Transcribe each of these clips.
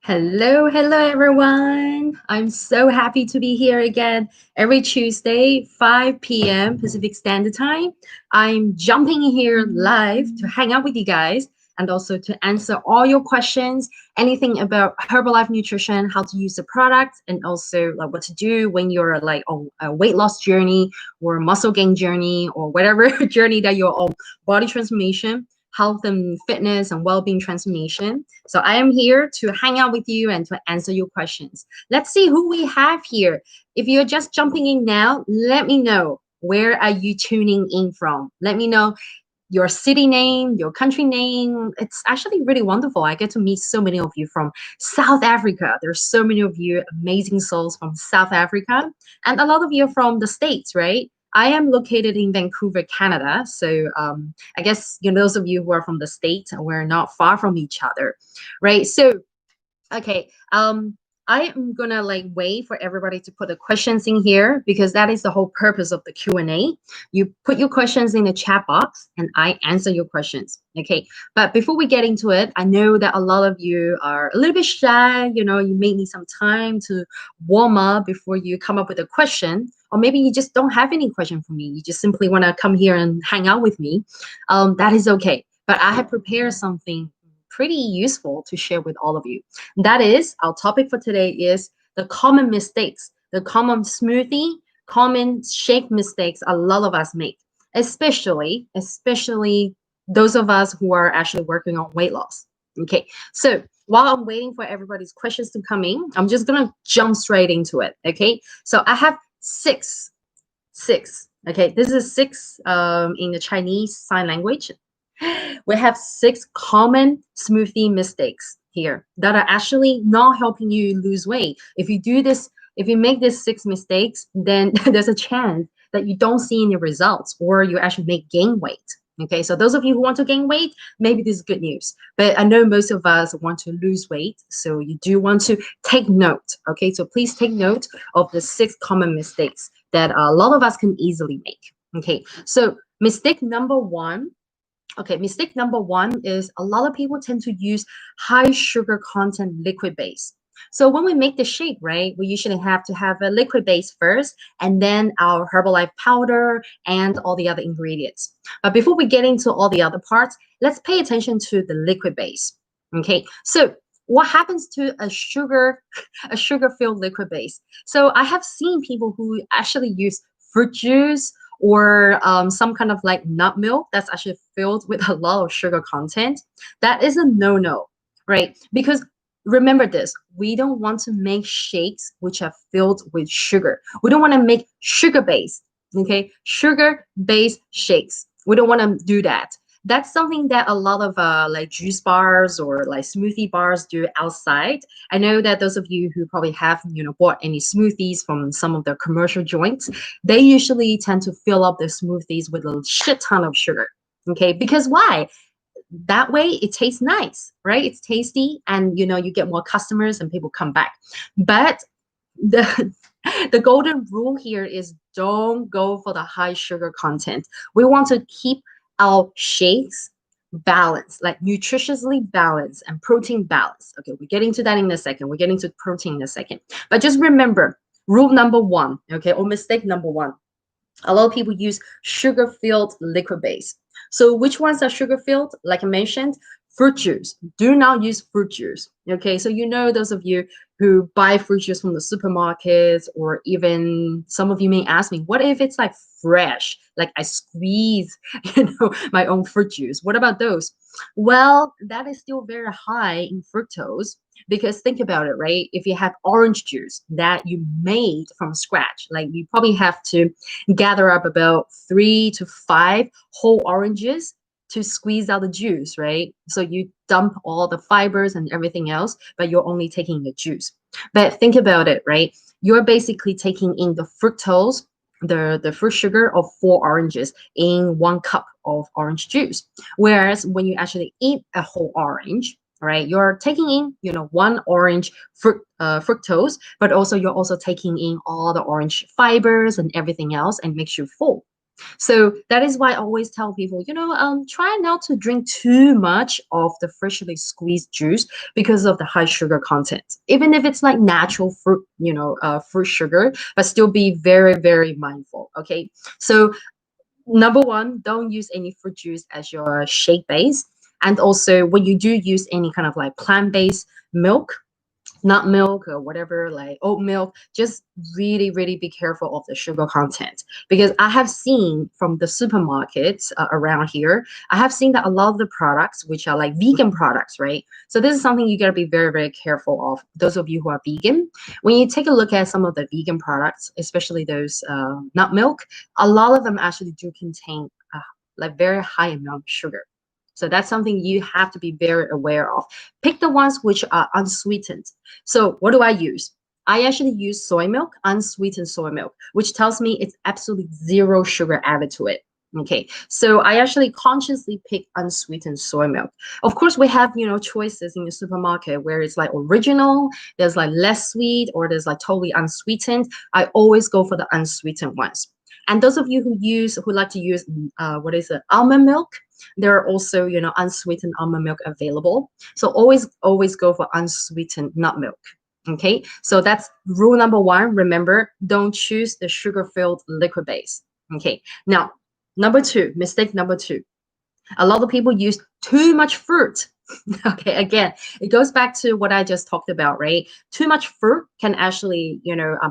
Hello, hello everyone. I'm so happy to be here again every Tuesday, 5 p.m. Pacific Standard Time. I'm jumping in here live to hang out with you guys and also to answer all your questions, anything about Herbalife nutrition, how to use the product, and also like what to do when you're like on a weight loss journey or muscle gain journey or whatever journey that you're on, body transformation, health and fitness and well-being transformation. So I am here to hang out with you and to answer your questions. Let's see who we have here. If you're just jumping in now, let me know, where are you tuning in from? Let me know your city name, your country name. It's actually really wonderful. I get to meet so many of you from South Africa. There's so many of you amazing souls from South Africa, and a lot of you are from the States, right? I am located in Vancouver, Canada. So I guess those of you who are from the States, we're not far from each other, right? So okay. I am gonna like wait for everybody to put the questions in here because that is the whole purpose of the Q&A. You put your questions in the chat box and I answer your questions. Okay. But before we get into it, I know that a lot of you are a little bit shy. You may need some time to warm up before you come up with a question. Or maybe you just don't have any question for me. You just simply want to come here and hang out with me. That is okay. But I have prepared something pretty useful to share with all of you. That is, our topic for today is the common mistakes, the common smoothie, common shake mistakes a lot of us make, especially those of us who are actually working on weight loss. Okay, so while I'm waiting for everybody's questions to come in, I'm just gonna jump straight into it. Okay, so I have six. Okay, this is six in the Chinese sign language. We have six common smoothie mistakes here that are actually not helping you lose weight. If you do this, if you make these six mistakes, then there's a chance that you don't see any results or you actually may gain weight. Okay, so those of you who want to gain weight, maybe this is good news. But I know most of us want to lose weight, so you do want to take note. Okay, so please take note of the six common mistakes that a lot of us can easily make. Okay, so mistake number one. Okay, mistake number one is a lot of people tend to use high sugar content liquid base. So when we make the shake, right, we usually have to have a liquid base first and then our Herbalife powder and all the other ingredients. But before we get into all the other parts, let's pay attention to the liquid base. Okay, so what happens to a sugar-filled liquid base? So I have seen people who actually use fruit juice or some kind of like nut milk that's actually filled with a lot of sugar content. That is a no-no, right? Because remember this, we don't want to make shakes which are filled with sugar. We don't want to make sugar-based, okay? Sugar-based shakes. We don't want to do that. That's something that a lot of like juice bars or like smoothie bars do outside. I know that those of you who probably have bought any smoothies from some of the commercial joints, they usually tend to fill up their smoothies with a shit ton of sugar. Okay, because why? That way it tastes nice, right? It's tasty, and you get more customers and people come back. But the the golden rule here is don't go for the high sugar content. We want to keep our shakes balanced, like nutritiously balanced and protein balanced. Okay, we're getting to that in a second. We're getting to protein in a second. But just remember, rule number one, okay, or mistake number one. A lot of people use sugar-filled liquid base. So which ones are sugar-filled? Like I mentioned, fruit juice. Do not use fruit juice. Okay, so those of you who buy fruit juice from the supermarkets, or even some of you may ask me, what if it's like fresh? Like I squeeze, my own fruit juice. What about those? Well, that is still very high in fructose. Because think about it, right? If you have orange juice that you made from scratch, like you probably have to gather up about 3 to 5 whole oranges to squeeze out the juice, right? So you dump all the fibers and everything else, but you're only taking the juice. But think about it, right? You're basically taking in the fructose, the fruit sugar of 4 oranges in 1 cup of orange juice. Whereas when you actually eat a whole orange, right, you're taking in 1 orange fructose, but also you're also taking in all the orange fibers and everything else, and makes you full. So that is why I always tell people, try not to drink too much of the freshly squeezed juice because of the high sugar content. Even if it's like natural fruit, fruit sugar, but still be very, very mindful. Okay. So number one, don't use any fruit juice as your shake base. And also when you do use any kind of like plant-based milk, nut milk or whatever, like oat milk, just really, really be careful of the sugar content. Because I have seen from the supermarkets around here, I have seen that a lot of the products, which are like vegan products, right? So this is something you got to be very, very careful of. Those of you who are vegan, when you take a look at some of the vegan products, especially those nut milk, a lot of them actually do contain like very high amount of sugar. So that's something you have to be very aware of. Pick the ones which are unsweetened. So what do I use? I actually use soy milk, unsweetened soy milk, which tells me it's absolutely zero sugar added to it. Okay, so I actually consciously pick unsweetened soy milk. Of course, we have choices in the supermarket where it's like original, there's like less sweet, or there's like totally unsweetened. I always go for the unsweetened ones. And those of you who like to use what is it, almond milk, there are also unsweetened almond milk available. So always go for unsweetened nut milk. Okay, so that's rule number one. Remember, don't choose the sugar-filled liquid base. Okay, now number two, mistake number two. A lot of people use too much fruit. Okay, again, it goes back to what I just talked about, right? Too much fruit can actually,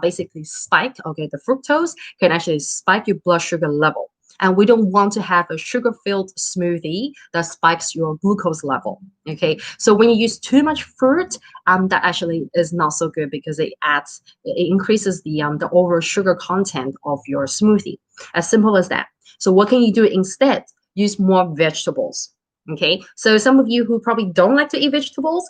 basically spike, okay, the fructose can actually spike your blood sugar level. And we don't want to have a sugar-filled smoothie that spikes your glucose level. Okay, so when you use too much fruit, that actually is not so good because it increases the overall sugar content of your smoothie. As simple as that. So what can you do instead? Use more vegetables. Okay, so some of you who probably don't like to eat vegetables,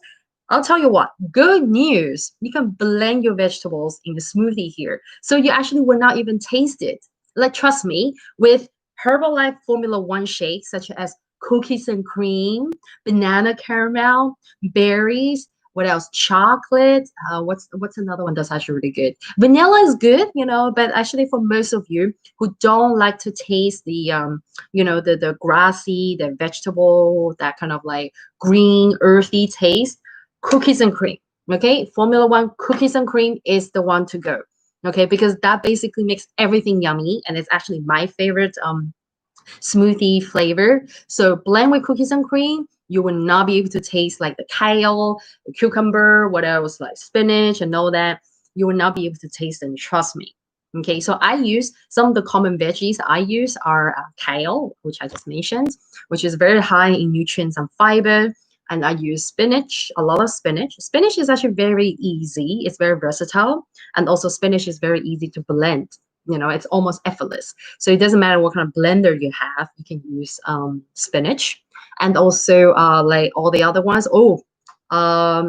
I'll tell you what, good news. You can blend your vegetables in the smoothie here. So you actually will not even taste it. Like, trust me, with Herbalife Formula One shakes, such as cookies and cream, banana caramel, berries, what else? Chocolate. What's another one that's actually really good? Vanilla is good, but actually for most of you who don't like to taste the grassy, the vegetable, that kind of like green, earthy taste, cookies and cream. Okay, Formula One cookies and cream is the one to go. Okay, because that basically makes everything yummy, and it's actually my favorite smoothie flavor. So blend with cookies and cream, you will not be able to taste like the kale, the cucumber, what else, like spinach and all that. You will not be able to taste them, trust me. Okay, so I use some of the common veggies I use are kale, which I just mentioned, which is very high in nutrients and fiber. And I use spinach, a lot of spinach. Spinach is actually very easy, it's very versatile. And also, spinach is very easy to blend. It's almost effortless. So it doesn't matter what kind of blender you have, you can use spinach. And also like all the other ones. Oh,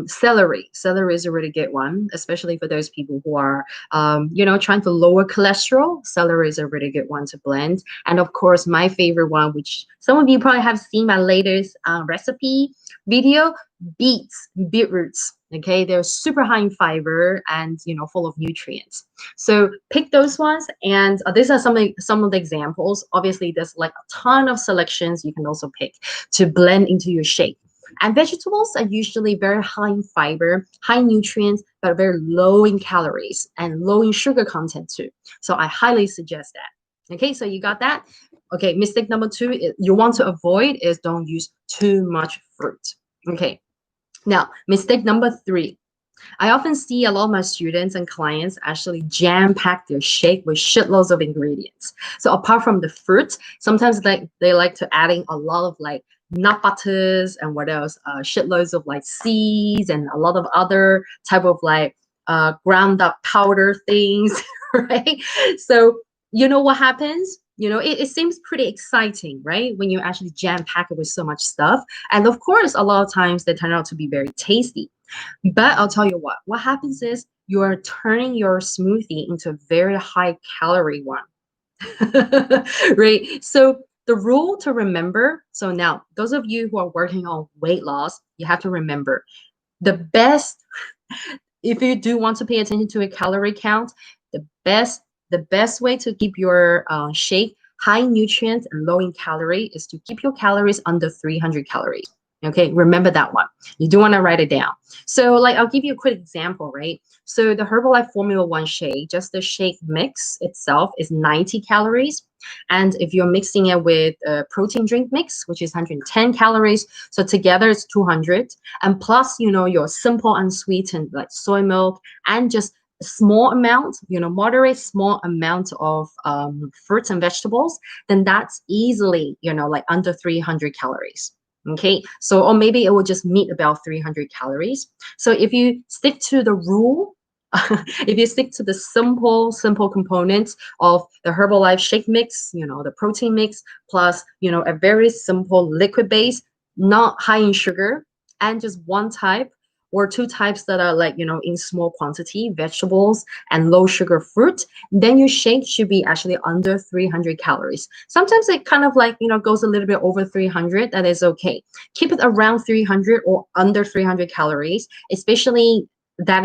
celery. Celery is a really good one, especially for those people who are trying to lower cholesterol. Celery is a really good one to blend. And of course, my favorite one, which some of you probably have seen my latest recipe video, beetroots. Okay, they're super high in fiber and full of nutrients. So pick those ones, and these are some of the examples. Obviously, there's like a ton of selections you can also pick to blend into your shake. And vegetables are usually very high in fiber, high in nutrients, but very low in calories and low in sugar content too. So I highly suggest that. Okay, so you got that. Okay, mistake number two you want to avoid is don't use too much fruit. Okay, now mistake number three. I often see a lot of my students and clients actually jam pack their shake with shitloads of ingredients. So apart from the fruit, sometimes they like to adding a lot of like nut butters and what else, shitloads of like seeds and a lot of other type of like ground up powder things, right? So you know what happens? It seems pretty exciting, right? When you actually jam pack it with so much stuff. And of course, a lot of times they turn out to be very tasty. But I'll tell you what happens is you are turning your smoothie into a very high calorie one. Right? So the rule to remember, so now those of you who are working on weight loss, you have to remember the best, if you do want to pay attention to a calorie count, the best way to keep your shake high in nutrients and low in calorie is to keep your calories under 300 calories. Okay, remember that one. You do want to write it down. So, like, I'll give you a quick example, right? So, the Herbalife Formula One shake, just the shake mix itself is 90 calories. And if you're mixing it with a protein drink mix, which is 110 calories, so together it's 200. And plus, your simple unsweetened like soy milk and just a small amount, moderate small amount of fruits and vegetables, then that's easily, like under 300 calories. Okay, so or maybe it will just meet about 300 calories. So if you stick to the rule, if you stick to the simple components of the Herbalife shake mix, the protein mix, plus, a very simple liquid base, not high in sugar, and just one type or two types that are like, in small quantity, vegetables and low sugar fruit, then your shake should be actually under 300 calories. Sometimes it kind of like, goes a little bit over 300. That is okay. Keep it around 300 or under 300 calories, especially if that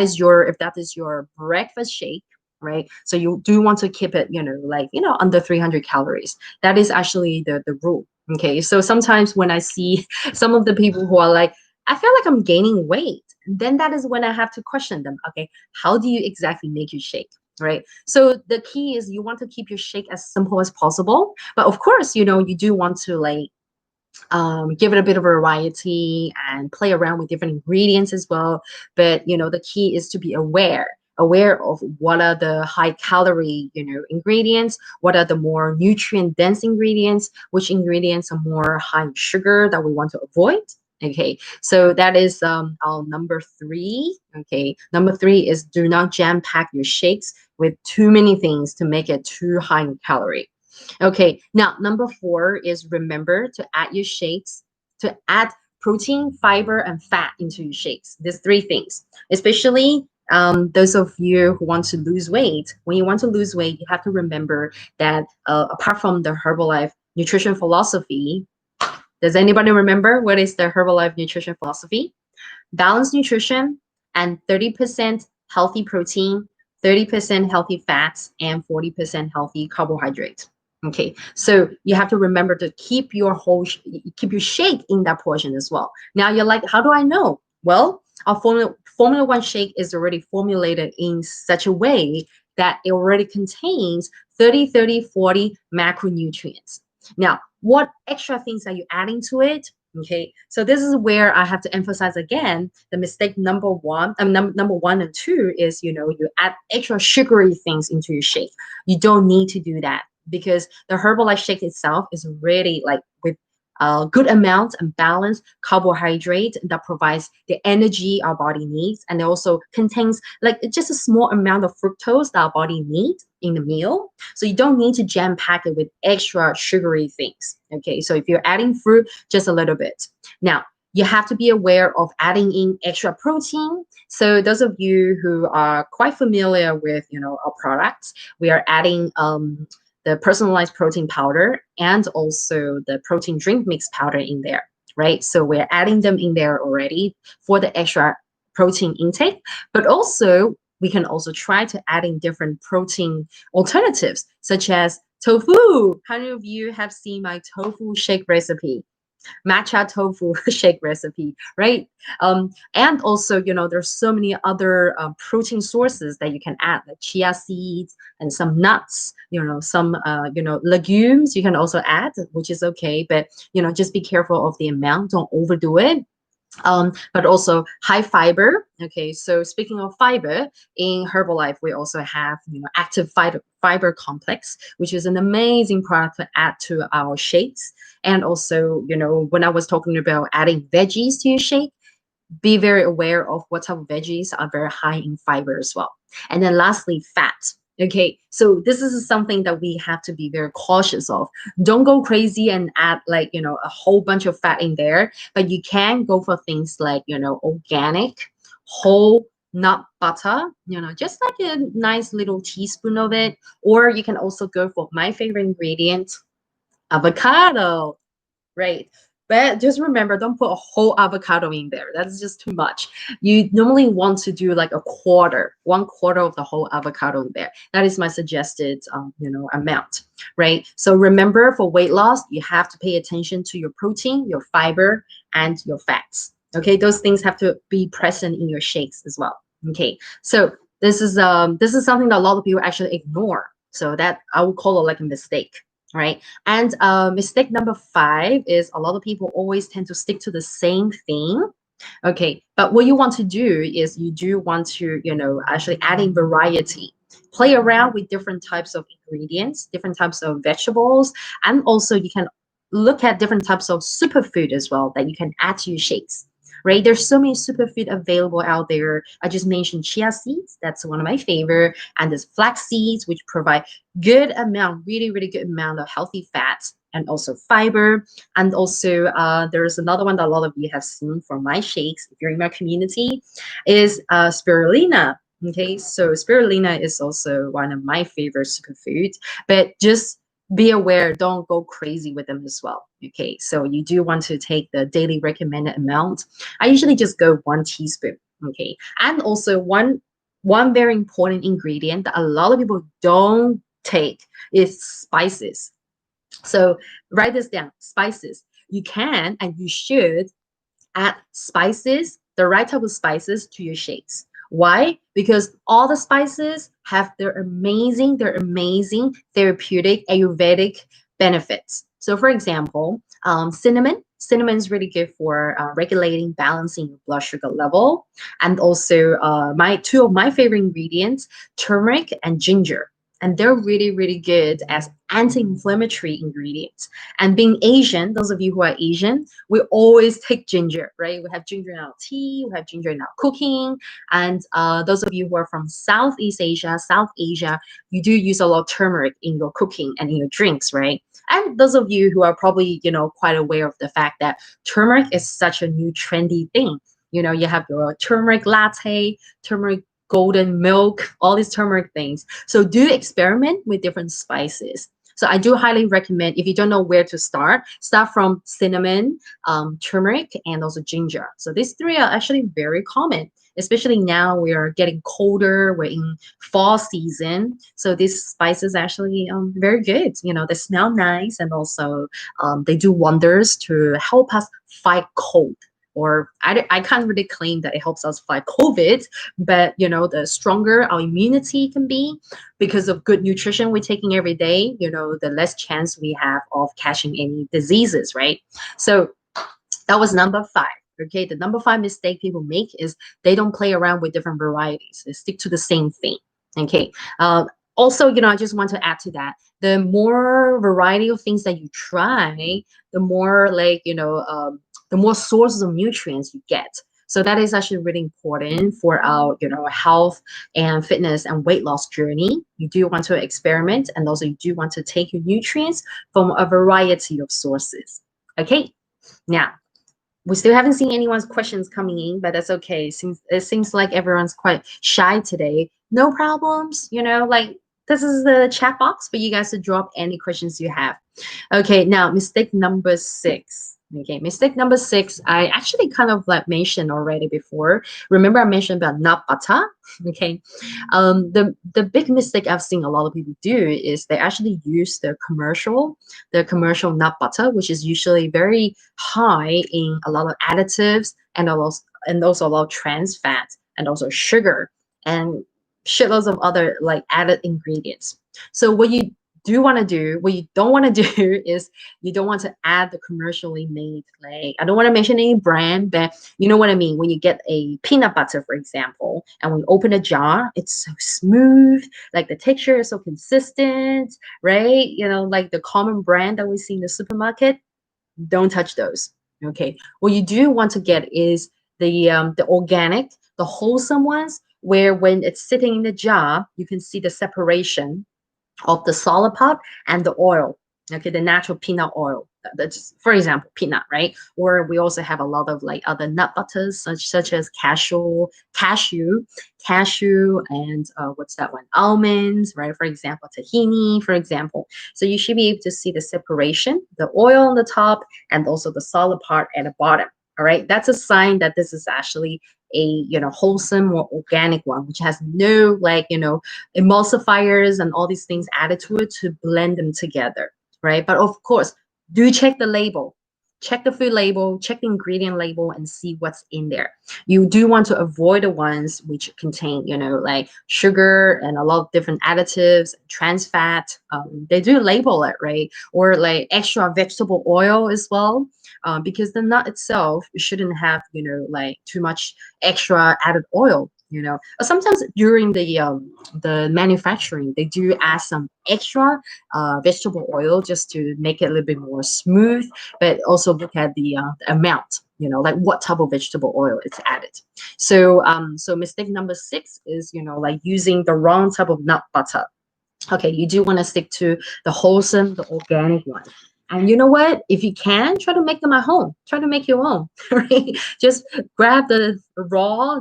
is your breakfast shake, right? So you do want to keep it, under 300 calories. That is actually the rule. Okay. So sometimes when I see some of the people who are like, I feel like I'm gaining weight, then that is when I have to question them. Okay, how do you exactly make your shake? Right. So the key is you want to keep your shake as simple as possible. But of course, you do want to like give it a bit of variety and play around with different ingredients as well. But the key is to be aware of what are the high calorie ingredients, what are the more nutrient dense ingredients, which ingredients are more high in sugar that we want to avoid. Okay, so that is our number three. Okay, number three is do not jam pack your shakes with too many things to make it too high in calorie. Okay, now number four is remember to add your shakes, to add protein, fiber, and fat into your shakes. These three things, especially those of you who want to lose weight. When you want to lose weight, you have to remember that apart from the Herbalife nutrition philosophy, does anybody remember what is the Herbalife nutrition philosophy? Balanced nutrition and 30% healthy protein, 30% healthy fats, and 40% healthy carbohydrates. Okay, so you have to remember to keep keep your shake in that portion as well. Now you're like, how do I know? Well, our Formula One shake is already formulated in such a way that it already contains 30, 30, 40 macronutrients. Now, what extra things are you adding to it? Okay, so this is where I have to emphasize again the mistake number one. Number one and two is you add extra sugary things into your shake. You don't need to do that because the Herbalife shake itself is really like with good amount and balanced carbohydrate that provides the energy our body needs, and it also contains like just a small amount of fructose that our body needs in the meal. So you don't need to jam pack it with extra sugary things. Okay, so if you're adding fruit, just a little bit. Now, you have to be aware of adding in extra protein. So those of you who are quite familiar with our products, we are adding the personalized protein powder and also the protein drink mix powder in there, right? So we're adding them in there already for the extra protein intake, but also we can also try to add in different protein alternatives, such as tofu. How many of you have seen my tofu shake recipe? Matcha tofu shake recipe, right? And also, there's so many other protein sources that you can add, like chia seeds and some nuts, some, legumes you can also add, which is okay. But, just be careful of the amount. Don't overdo it. But also high fiber. Okay, so speaking of fiber, in Herbalife, we also have active fiber complex, which is an amazing product to add to our shakes. And also, when I was talking about adding veggies to your shake, be very aware of what type of veggies are very high in fiber as well. And then lastly, fat. Okay, so this is something that we have to be very cautious of. Don't go crazy and add like, a whole bunch of fat in there, but you can go for things like, organic, whole nut butter, just like a nice little teaspoon of it. Or you can also go for my favorite ingredient, avocado, right? But just remember, don't put a whole avocado in there. That's just too much. You normally want to do like a quarter, 1/4 of the whole avocado in there. That is my suggested, amount, right? So remember, for weight loss, you have to pay attention to your protein, your fiber, and your fats. Okay, those things have to be present in your shakes as well. Okay, so this is something that a lot of people actually ignore. So that I would call it like a mistake, right? And mistake number 5 is a lot of people always tend to stick to the same thing. Okay, but what you want to do is you do want to, actually add in variety. Play around with different types of ingredients, different types of vegetables, and also you can look at different types of superfood as well that you can add to your shakes. Right? There's so many superfood available out there. I just mentioned chia seeds. That's one of my favorite. And there's flax seeds, which provide good amount, really, really good amount of healthy fats and also fiber. And also there's another one that a lot of you have seen from my shakes, if you're in my community, is spirulina. Okay, so spirulina is also one of my favorite superfoods, but just be aware, don't go crazy with them as well. Okay, so you do want to take the daily recommended amount. I usually just go 1 teaspoon. Okay, and also one very important ingredient that a lot of people don't take is spices. So write this down, spices. You can and you should add spices, the right type of spices to your shakes. Why? Because all the spices have their amazing therapeutic Ayurvedic benefits. So, for example, cinnamon. Cinnamon is really good for regulating, balancing your blood sugar level, and also my two of my favorite ingredients, turmeric and ginger. And they're really, really good as anti-inflammatory ingredients. And being Asian, those of you who are Asian, we always take ginger, right? We have ginger in our tea, we have ginger in our cooking. And those of you who are from Southeast Asia, South Asia, you do use a lot of turmeric in your cooking and in your drinks, right? And those of you who are probably, quite aware of the fact that turmeric is such a new trendy thing. You have your turmeric latte, turmeric golden milk, all these turmeric things. So do experiment with different spices. So I do highly recommend, if you don't know where to start from cinnamon, turmeric, and also ginger. So these three are actually very common, especially now we are getting colder, we're in fall season. So these spices actually very good. They smell nice, and also they do wonders to help us fight cold. Or I can't really claim that it helps us fight COVID, but the stronger our immunity can be because of good nutrition we're taking every day, the less chance we have of catching any diseases, right? So that was number 5. Okay, the number 5 mistake people make is they don't play around with different varieties. They stick to the same thing. Okay. Also, I just want to add to that. The more variety of things that you try, the more the more sources of nutrients you get. So that is actually really important for our, health and fitness and weight loss journey. You do want to experiment, and also you do want to take your nutrients from a variety of sources. Okay, now we still haven't seen anyone's questions coming in, but that's okay. Since it seems like everyone's quite shy today, no problems. Like this is the chat box for you guys to drop any questions you have. Okay, now mistake number 6. Okay, mistake number 6, I actually kind of like mentioned already before. Remember I mentioned about nut butter? Okay, the big mistake I've seen a lot of people do is they actually use the commercial nut butter, which is usually very high in a lot of additives and also a lot of trans fat and also sugar and shitloads of other like added ingredients. So what you don't want to do is you don't want to add the commercially made, like I don't want to mention any brand, but you know what I mean. When you get a peanut butter, for example, and when you open a jar, it's so smooth, like the texture is so consistent, right? Like the common brand that we see in the supermarket. Don't touch those. Okay. What you do want to get is the organic, the wholesome ones, where when it's sitting in the jar, you can see the separation of the solid part and the oil. Okay, the natural peanut oil. That's for example peanut, right? Or we also have a lot of like other nut butters such as cashew, and what's that one? Almonds, right? For example, tahini, for example. So you should be able to see the separation, the oil on the top, and also the solid part at the bottom. All right, that's a sign that this is actually a wholesome or organic one, which has no like emulsifiers and all these things added to it to blend them together, right? But of course, do check the label. Check the food label, check the ingredient label, and see what's in there. You do want to avoid the ones which contain, like sugar and a lot of different additives, trans fat. They do label it, right? Or like extra vegetable oil as well, because the nut itself shouldn't have, like too much extra added oil. Sometimes during the manufacturing, they do add some extra vegetable oil just to make it a little bit more smooth, but also look at the amount, like what type of vegetable oil is added. So mistake number 6 is, like using the wrong type of nut butter. Okay, you do want to stick to the wholesome, the organic one. And you know what? If you can, try to make them at home. Try to make your own, right? Just grab the raw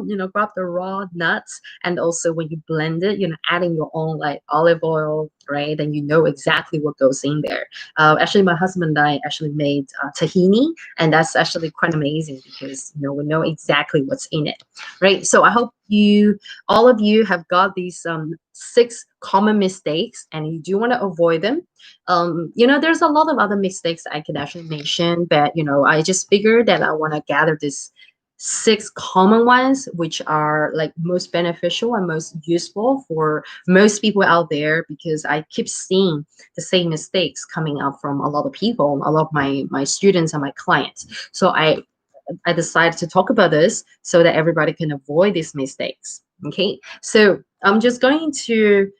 nuts, and also when you blend it, adding your own like olive oil, right? Then you know exactly what goes in there. Actually, my husband and I actually made tahini, and that's actually quite amazing because we know exactly what's in it, right? So I hope all of you have got these 6 common mistakes, and you do want to avoid them. There's a lot of other mistakes I could actually mention, but I just figured that I want to gather this 6 common ones, which are like most beneficial and most useful for most people out there, because I keep seeing the same mistakes coming up from a lot of people, a lot of my students and my clients. So I decided to talk about this so that everybody can avoid these mistakes. Okay, so I'm just going to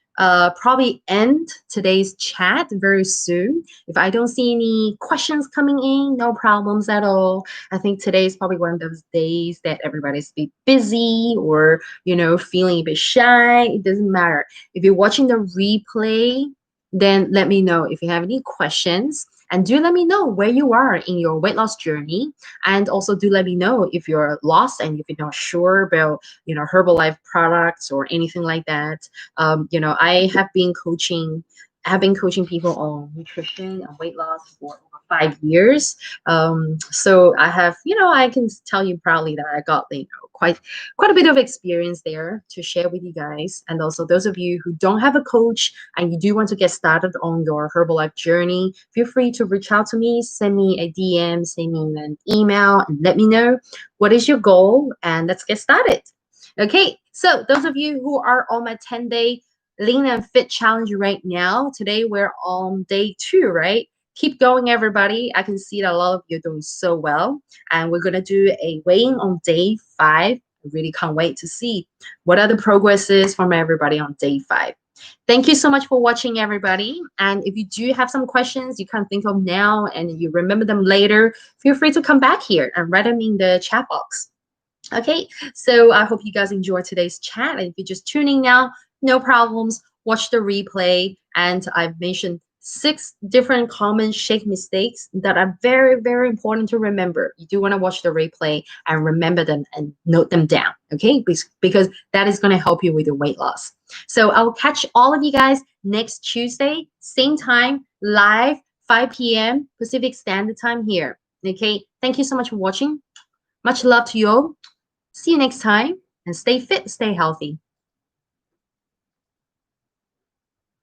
probably end today's chat very soon. If I don't see any questions coming in, no problems at all. I think today is probably one of those days that everybody's a bit busy or, feeling a bit shy. It doesn't matter. If you're watching the replay, then let me know if you have any questions. And do let me know where you are in your weight loss journey. And also do let me know if you're lost and if you're not sure about, Herbalife products or anything like that. I have been coaching people on nutrition and weight loss for over 5 years. So I can tell you proudly that I got, quite a bit of experience there to share with you guys. And also those of you who don't have a coach and you do want to get started on your Herbalife journey, feel free to reach out to me, send me a DM, send me an email, and let me know what is your goal, and let's get started. Okay, so those of you who are on my 10-day Lean and Fit challenge right now, today we're on day 2, right? Keep going, everybody. I can see that a lot of you are doing so well. And we're going to do a weigh-in on day 5. I really can't wait to see what are the progresses from everybody on day 5. Thank you so much for watching, everybody. And if you do have some questions you can't think of now and you remember them later, feel free to come back here and write them in the chat box. Okay, so I hope you guys enjoyed today's chat. And if you're just tuning now, no problems. Watch the replay. And I've mentioned 6 different common shake mistakes that are very, very important to remember. You do want to watch the replay and remember them and note them down, okay? Because that is going to help you with your weight loss. So I'll catch all of you guys next Tuesday, same time, live, 5 p.m. Pacific Standard Time here. Okay, thank you so much for watching. Much love to you all. See you next time, and stay fit, stay healthy.